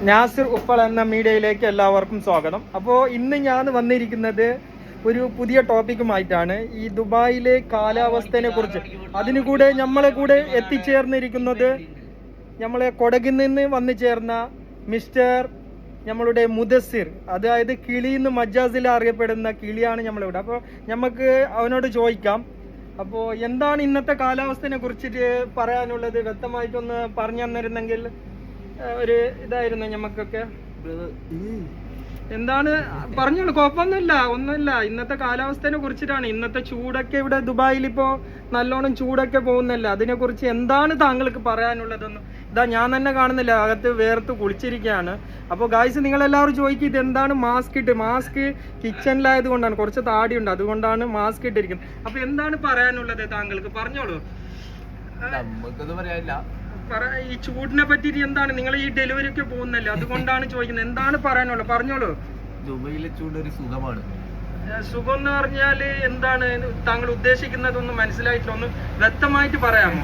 നാസിർ ഉപ്പൾ എന്ന മീഡിയയിലേക്ക് എല്ലാവർക്കും സ്വാഗതം. അപ്പോൾ ഇന്ന് ഞാൻ വന്നിരിക്കുന്നത് ഒരു പുതിയ ടോപ്പിക്കുമായിട്ടാണ്. ഈ ദുബായിലെ കാലാവസ്ഥയെ കുറിച്ച്. അതിനു കൂടെ നമ്മളെ കൂടെ എത്തിച്ചേർന്നിരിക്കുന്നത് നമ്മളെ കൊടകിൽ നിന്ന് വന്നു ചേർന്ന മിസ്റ്റർ നമ്മളുടെ മുദസ്സിർ, അതായത് കിളി എന്ന് മജാസിൽ അറിയപ്പെടുന്ന കിളിയാണ് നമ്മളിവിടെ. അപ്പോൾ നമുക്ക് അവനോട് ചോദിക്കാം, അപ്പോൾ എന്താണ് ഇന്നത്തെ കാലാവസ്ഥയെ കുറിച്ചിട്ട് പറയാനുള്ളത്, വ്യക്തമായിട്ടൊന്ന് പറഞ്ഞു തന്നിരുന്നെങ്കിൽ ഒരു ഇതായിരുന്നു ഞമ്മക്കൊക്കെ. എന്താണ് പറഞ്ഞോളൂ, ഒന്നുമില്ല. ഇന്നത്തെ കാലാവസ്ഥയെ കുറിച്ചിട്ടാണ്. ഇന്നത്തെ ചൂടൊക്കെ ഇവിടെ ദുബായിൽ ഇപ്പോ നല്ലോണം ചൂടൊക്കെ പോകുന്നല്ല, അതിനെ കുറിച്ച് എന്താണ് താങ്കൾക്ക് പറയാനുള്ളതെന്ന്. ഇതാ ഞാൻ തന്നെ കാണുന്നില്ല, അകത്ത് വേർത്ത് കുളിച്ചിരിക്കുകയാണ്. അപ്പോൾ ഗായ്സ്, നിങ്ങളെല്ലാവരും ചോദിക്കും ഇത് എന്താണ് മാസ്ക് കിച്ചണിലായത് കൊണ്ടാണ്, കുറച്ച് താടിയുണ്ട്, അതുകൊണ്ടാണ് മാസ്ക് ഇട്ടിരിക്കുന്നത്. അപ്പൊ എന്താണ് പറയാനുള്ളത് താങ്കൾക്ക്, പറഞ്ഞോളൂ. നമുക്കൊന്നും പറയാനില്ല. ഈ ചൂടിനെ പറ്റിട്ട് എന്താണ്, നിങ്ങൾ ഈ ഡെലിവറി ഒക്കെ പോകുന്നല്ലേ, അതുകൊണ്ടാണ് ചോദിക്കുന്നത്. എന്താണ് പറയാനുള്ളത്, പറഞ്ഞോളൂ. ദുബൈയിലെ ചൂട് ഒരു സുഖമാണ്. സുഖം എന്ന് പറഞ്ഞാല് എന്താണ് താങ്കൾ ഉദ്ദേശിക്കുന്നതൊന്നും മനസ്സിലായിട്ടില്ല, ഒന്ന് വ്യക്തമായിട്ട് പറയാമോ?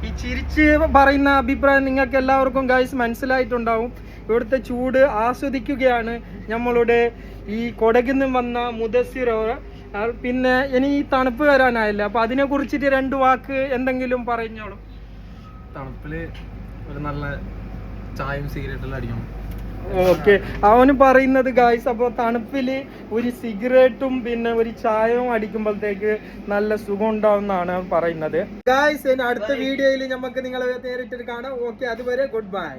ഈ ചിരിച്ച് പറയുന്ന അഭിപ്രായം നിങ്ങൾക്ക് എല്ലാവർക്കും ഗൈസ് മനസ്സിലായിട്ടുണ്ടാവും. ഇവിടുത്തെ ചൂട് ആസ്വദിക്കുകയാണ് നമ്മളുടെ ഈ കൊടകിൽ നിന്ന് വന്ന മുദസ്സിർ. പിന്നെ ഇനി ഈ തണുപ്പ് വരാനായില്ല, അപ്പൊ അതിനെ കുറിച്ചിട്ട് 2 വാക്ക് എന്തെങ്കിലും പറഞ്ഞോളൂ. തണുപ്പില് ഒരു നല്ല ചായയും സിഗരറ്റെല്ലാം അടിക്കണം. ഓക്കെ, അവന് പറയുന്നത് ഗായ്സ്, അപ്പോൾ തണുപ്പില് ഒരു സിഗരറ്റും പിന്നെ ഒരു ചായയും അടിക്കുമ്പോഴത്തേക്ക് നല്ല സുഖം ഉണ്ടാവുന്നതാണ് പറയുന്നത്. ഗായ്സ്, അടുത്ത വീഡിയോയിൽ നമുക്ക് നിങ്ങളെ നേരിട്ട് കാണാം. ഓക്കെ, അതുവരെ ഗുഡ് ബൈ.